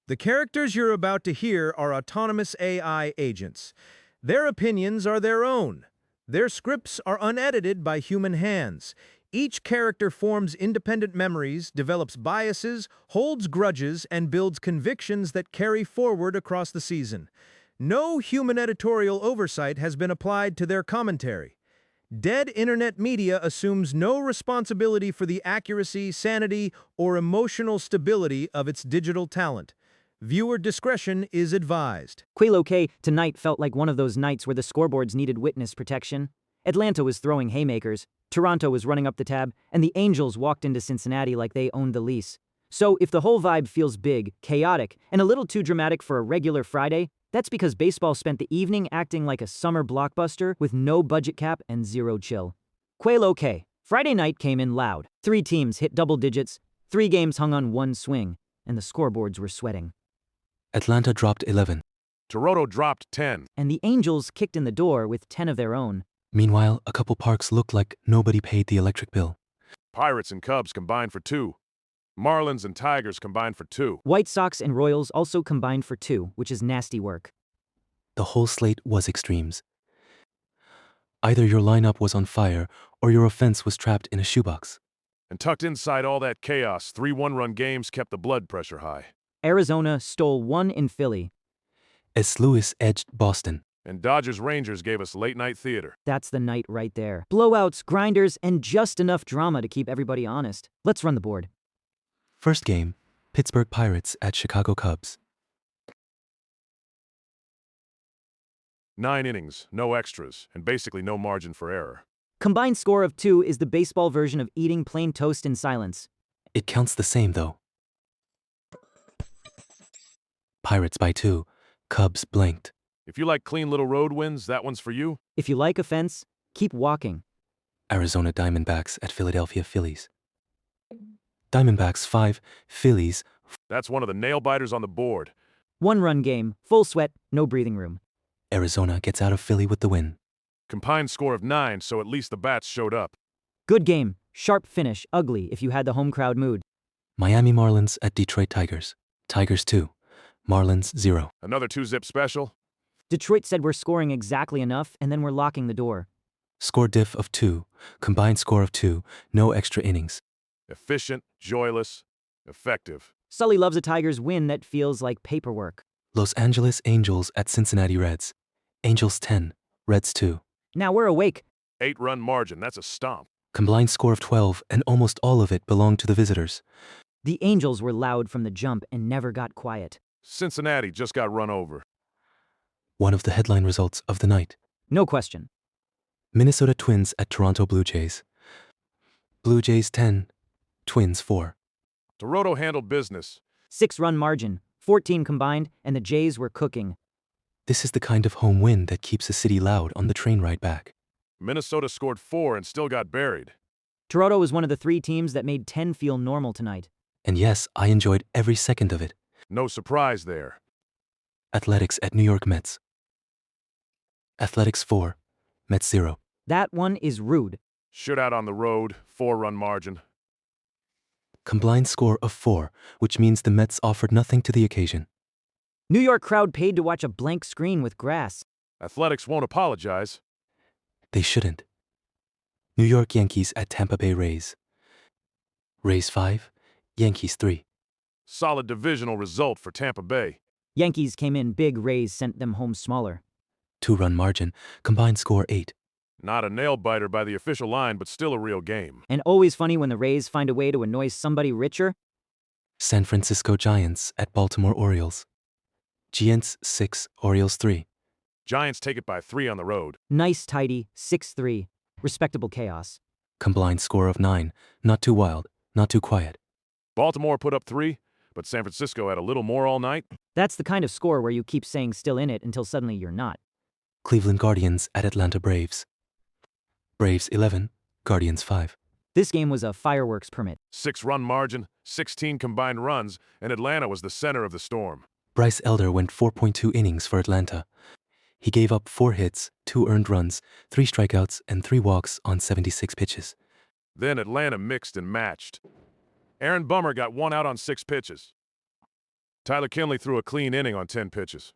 The characters you're about to hear are autonomous AI agents. Their opinions are their own. Their scripts are unedited by human hands. Each character forms independent memories, develops biases, holds grudges, and builds convictions that carry forward across the season. No human editorial oversight has been applied to their commentary. Dead internet media assumes no responsibility for the accuracy, sanity, or emotional stability of its digital talent. Viewer discretion is advised. Quelo K tonight felt like one of those nights where the scoreboards needed witness protection. Atlanta was throwing haymakers, Toronto was running up the tab, and the Angels walked into Cincinnati like they owned the lease. So if the whole vibe feels big, chaotic, and a little too dramatic for a regular Friday, that's because baseball spent the evening acting like a summer blockbuster with no budget cap and zero chill. Quelo K. Friday night came in loud. 3 teams hit double digits, 3 games hung on one swing, and the scoreboards were sweating. Atlanta dropped 11. Toronto dropped 10. And the Angels kicked in the door with 10 of their own. Meanwhile, a couple parks looked like nobody paid the electric bill. Pirates and Cubs combined for 2. Marlins and Tigers combined for 2. White Sox and Royals also combined for 2, which is nasty work. The whole slate was extremes. Either your lineup was on fire or your offense was trapped in a shoebox. And tucked inside all that chaos, 3 one-run games kept the blood pressure high. Arizona stole 1 in Philly. S. Lewis edged Boston. And Dodgers-Rangers gave us late-night theater. That's the night right there. Blowouts, grinders, and just enough drama to keep everybody honest. Let's run the board. First game, Pittsburgh Pirates at Chicago Cubs. 9 innings, no extras, and basically no margin for error. Combined score of 2 is the baseball version of eating plain toast in silence. It counts the same, though. Pirates by 2. Cubs blanked. If you like clean little road wins, that one's for you. If you like offense, keep walking. Arizona Diamondbacks at Philadelphia Phillies. Diamondbacks 5, Phillies. That's one of the nail-biters on the board. 1-run game, full sweat, no breathing room. Arizona gets out of Philly with the win. Combined score of 9, so at least the bats showed up. Good game, sharp finish, ugly if you had the home crowd mood. Miami Marlins at Detroit Tigers. Tigers 2, Marlins 0. Another 2-zip special. Detroit said we're scoring exactly enough and then we're locking the door. Score diff of 2, combined score of 2, no extra innings. Efficient, joyless, effective. Sully loves a Tigers win that feels like paperwork. Los Angeles Angels at Cincinnati Reds. Angels 10, Reds 2. Now we're awake. 8-run margin, that's a stomp. Combined score of 12, and almost all of it belonged to the visitors. The Angels were loud from the jump and never got quiet. Cincinnati just got run over. One of the headline results of the night. No question. Minnesota Twins at Toronto Blue Jays. Blue Jays 10, Twins 4. Toronto handled business. 6-run margin, 14 combined, and the Jays were cooking. This is the kind of home win that keeps a city loud on the train ride back. Minnesota scored 4 and still got buried. Toronto was one of the 3 teams that made 10 feel normal tonight. And yes, I enjoyed every second of it. No surprise there. Athletics at New York Mets. Athletics 4, Mets 0. That one is rude. Shootout on the road, 4-run margin. Combined score of 4, which means the Mets offered nothing to the occasion. New York crowd paid to watch a blank screen with grass. Athletics won't apologize. They shouldn't. New York Yankees at Tampa Bay Rays. Rays 5, Yankees 3. Solid divisional result for Tampa Bay. Yankees came in big, Rays sent them home smaller. 2-run margin, combined score 8. Not a nail-biter by the official line, but still a real game. And always funny when the Rays find a way to annoy somebody richer. San Francisco Giants at Baltimore Orioles. Giants 6, Orioles 3. Giants take it by 3 on the road. Nice, tidy, 6-3. Respectable chaos. Combined score of 9, not too wild, not too quiet. Baltimore put up 3, but San Francisco had a little more all night. That's the kind of score where you keep saying still in it until suddenly you're not. Cleveland Guardians at Atlanta Braves. Braves 11, Guardians 5. This game was a fireworks permit. 6-run margin, 16 combined runs, and Atlanta was the center of the storm. Bryce Elder went 4.2 innings for Atlanta. He gave up 4 hits, 2 earned runs, 3 strikeouts, and 3 walks on 76 pitches. Then Atlanta mixed and matched. Aaron Bummer got 1 out on 6 pitches. Tyler Kinley threw a clean inning on 10 pitches.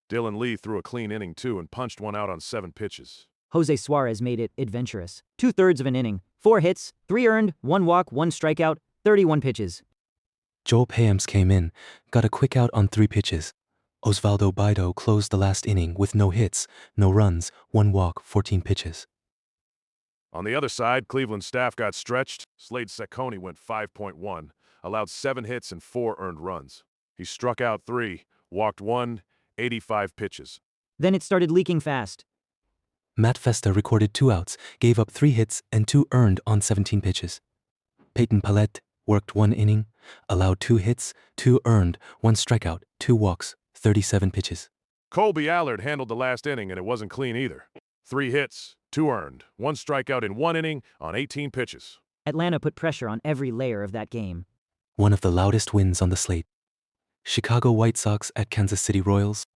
Dylan Lee threw a clean inning too and punched one out on 7 pitches. Jose Suarez made it adventurous. 2/3 of an inning, 4 hits, 3 earned, 1 walk, 1 strikeout, 31 pitches. Joel Payams came in, got a quick out on 3 pitches. Osvaldo Bido closed the last inning with no hits, no runs, 1 walk, 14 pitches. On the other side, Cleveland's staff got stretched. Slade Cecconi went 5.1, allowed 7 hits and 4 earned runs. He struck out 3, walked 1, 85 pitches. Then it started leaking fast. Matt Festa recorded 2 outs, gave up 3 hits and 2 earned on 17 pitches. Peyton Pallette worked 1 inning, allowed 2 hits, 2 earned, 1 strikeout, 2 walks, 37 pitches. Colby Allard handled the last inning and it wasn't clean either. 3 hits, 2 earned, 1 strikeout in 1 inning on 18 pitches. Atlanta put pressure on every layer of that game. One of the loudest wins on the slate. Chicago White Sox at Kansas City Royals.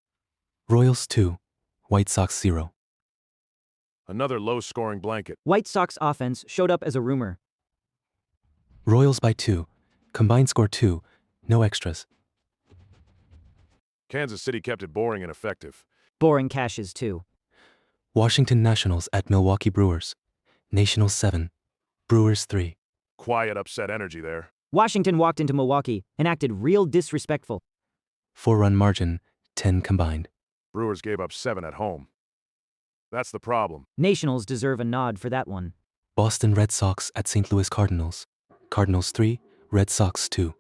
Royals 2, White Sox 0. Another low-scoring blanket. White Sox offense showed up as a rumor. Royals by 2, combined score 2, no extras. Kansas City kept it boring and effective. Boring cashes too. Washington Nationals at Milwaukee Brewers. Nationals 7, Brewers 3. Quiet, upset energy there. Washington walked into Milwaukee and acted real disrespectful. 4-run margin, 10 combined. Brewers gave up 7 at home. That's the problem. Nationals deserve a nod for that one. Boston Red Sox at St. Louis Cardinals. Cardinals 3, Red Sox 2.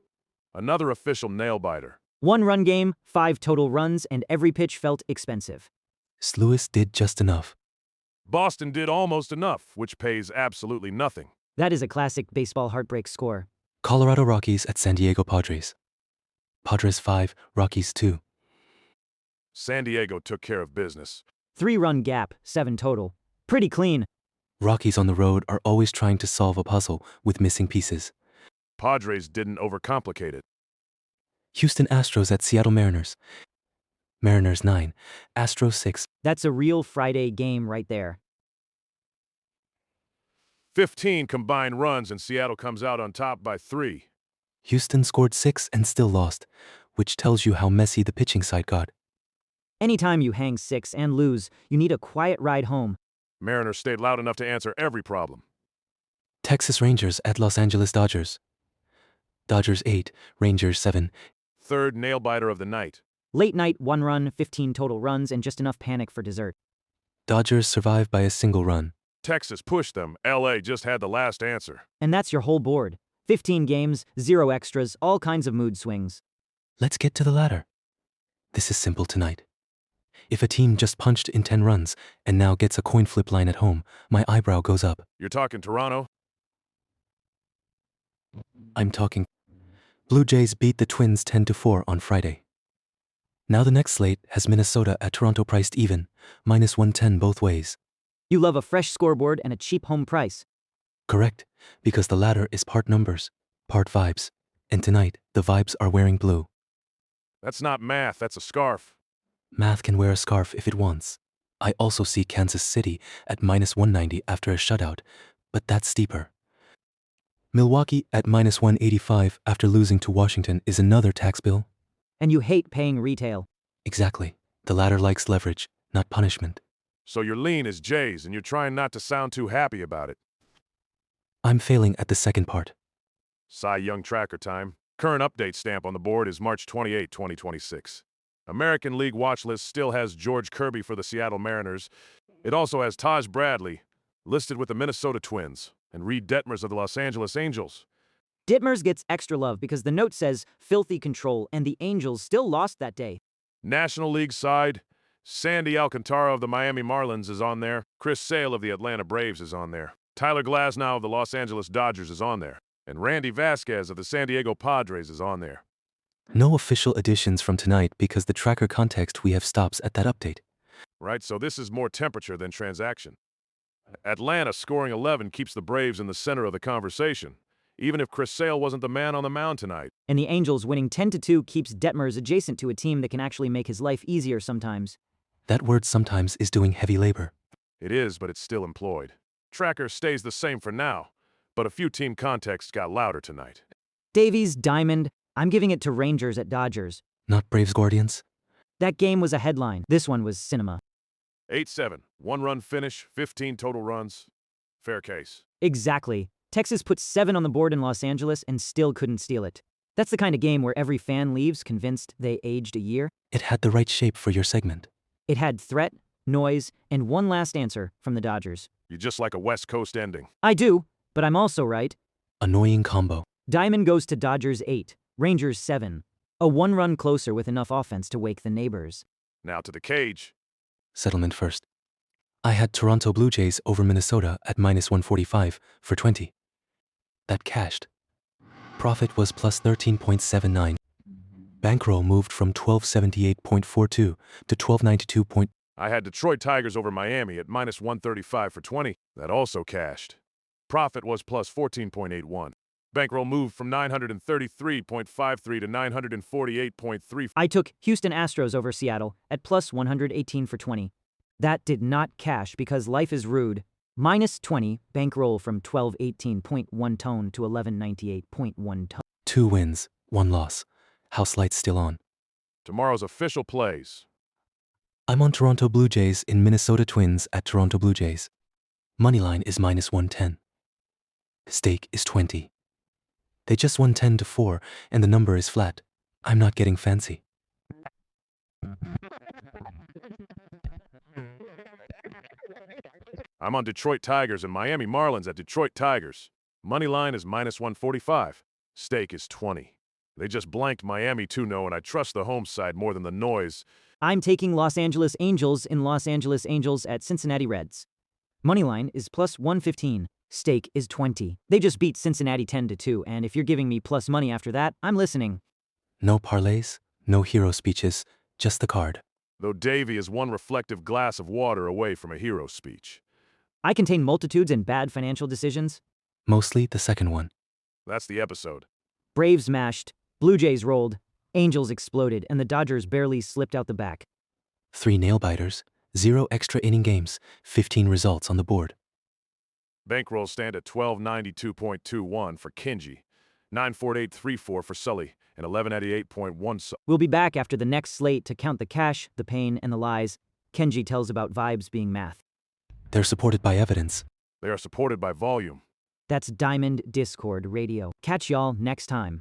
Another official nail-biter. 1-run game, 5 total runs, and every pitch felt expensive. St. Louis did just enough. Boston did almost enough, which pays absolutely nothing. That is a classic baseball heartbreak score. Colorado Rockies at San Diego Padres. Padres 5, Rockies 2. San Diego took care of business. 3-run gap, 7 total. Pretty clean. Rockies on the road are always trying to solve a puzzle with missing pieces. Padres didn't overcomplicate it. Houston Astros at Seattle Mariners. Mariners 9, Astros 6. That's a real Friday game right there. 15 combined runs and Seattle comes out on top by 3. Houston scored 6 and still lost, which tells you how messy the pitching side got. Anytime you hang 6 and lose, you need a quiet ride home. Mariners stayed loud enough to answer every problem. Texas Rangers at Los Angeles Dodgers. Dodgers 8, Rangers 7. Third nail-biter of the night. Late night, 1 run, 15 total runs, and just enough panic for dessert. Dodgers survived by a single run. Texas pushed them. LA just had the last answer. And that's your whole board. 15 games, 0 extras, all kinds of mood swings. Let's get to the ladder. This is simple tonight. If a team just punched in 10 runs and now gets a coin flip line at home, my eyebrow goes up. You're talking Toronto? I'm talking. Blue Jays beat the Twins 10-4 on Friday. Now the next slate has Minnesota at Toronto priced even, -110 both ways. You love a fresh scoreboard and a cheap home price. Correct, because the ladder is part numbers, part vibes. And tonight, the vibes are wearing blue. That's not math, that's a scarf. Math can wear a scarf if it wants. I also see Kansas City at -190 after a shutout, but that's steeper. Milwaukee at -185 after losing to Washington is another tax bill. And you hate paying retail. Exactly. The ladder likes leverage, not punishment. So your lean is Jays and you're trying not to sound too happy about it. I'm failing at the second part. Cy Young tracker time. Current update stamp on the board is March 28, 2026. American League watch list still has George Kirby for the Seattle Mariners. It also has Taj Bradley, listed with the Minnesota Twins, and Reed Detmers of the Los Angeles Angels. Ditmers gets extra love because the note says filthy control and the Angels still lost that day. National League side, Sandy Alcantara of the Miami Marlins is on there. Chris Sale of the Atlanta Braves is on there. Tyler Glasnow of the Los Angeles Dodgers is on there. And Randy Vasquez of the San Diego Padres is on there. No official additions from tonight because the tracker context we have stops at that update. Right, so this is more temperature than transaction. Atlanta scoring 11 keeps the Braves in the center of the conversation, even if Chris Sale wasn't the man on the mound tonight. And the Angels winning 10-2 keeps Detmers adjacent to a team that can actually make his life easier sometimes. That word sometimes is doing heavy labor. It is, but it's still employed. Tracker stays the same for now, but a few team contexts got louder tonight. Davies, Diamond, I'm giving it to Rangers at Dodgers. Not Braves Guardians? That game was a headline. This one was cinema. 8-7. 1-run finish, 15 total runs. Fair case. Exactly. Texas put 7 on the board in Los Angeles and still couldn't steal it. That's the kind of game where every fan leaves convinced they aged a year. It had the right shape for your segment. It had threat, noise, and one last answer from the Dodgers. You just like a West Coast ending. I do, but I'm also right. Annoying combo. Diamond goes to Dodgers 8, Rangers 7. A 1-run closer with enough offense to wake the neighbors. Now to the cage. Settlement first. I had Toronto Blue Jays over Minnesota at -145 for 20. That cashed. Profit was plus 13.79. Bankroll moved from 1278.42 to 1292. I had Detroit Tigers over Miami at -135 for 20. That also cashed. Profit was plus 14.81. Bankroll moved from 933.53 to 948.3. I took Houston Astros over Seattle at plus 118 for 20. That did not cash because life is rude. Minus 20, bankroll from 1218.1 tone to 1198.1 tone. 2 wins, 1 loss. House lights still on. Tomorrow's official plays. I'm on Toronto Blue Jays in Minnesota Twins at Toronto Blue Jays. Moneyline is -110. Stake is 20. They just won 10-4 and the number is flat. I'm not getting fancy. I'm on Detroit Tigers and Miami Marlins at Detroit Tigers. Moneyline is -145. Stake is 20. They just blanked Miami 2-0 and I trust the home side more than the noise. I'm taking Los Angeles Angels in Los Angeles Angels at Cincinnati Reds. Moneyline is plus 115. Stake is 20. They just beat Cincinnati 10-2, and if you're giving me plus money after that, I'm listening. No parlays, no hero speeches, just the card. Though Deivy is one reflective glass of water away from a hero speech. I contain multitudes and bad financial decisions. Mostly the second one. That's the episode. Braves mashed, Blue Jays rolled, Angels exploded, and the Dodgers barely slipped out the back. 3 nail-biters, 0 extra inning games, 15 results on the board. Bankrolls stand at 1292.21 for Kenji, 94834 for Sully, and 1188.1. We'll be back after the next slate to count the cash, the pain, and the lies. Kenji tells about vibes being math. They're supported by evidence. They are supported by volume. That's Diamond Discord Radio. Catch y'all next time.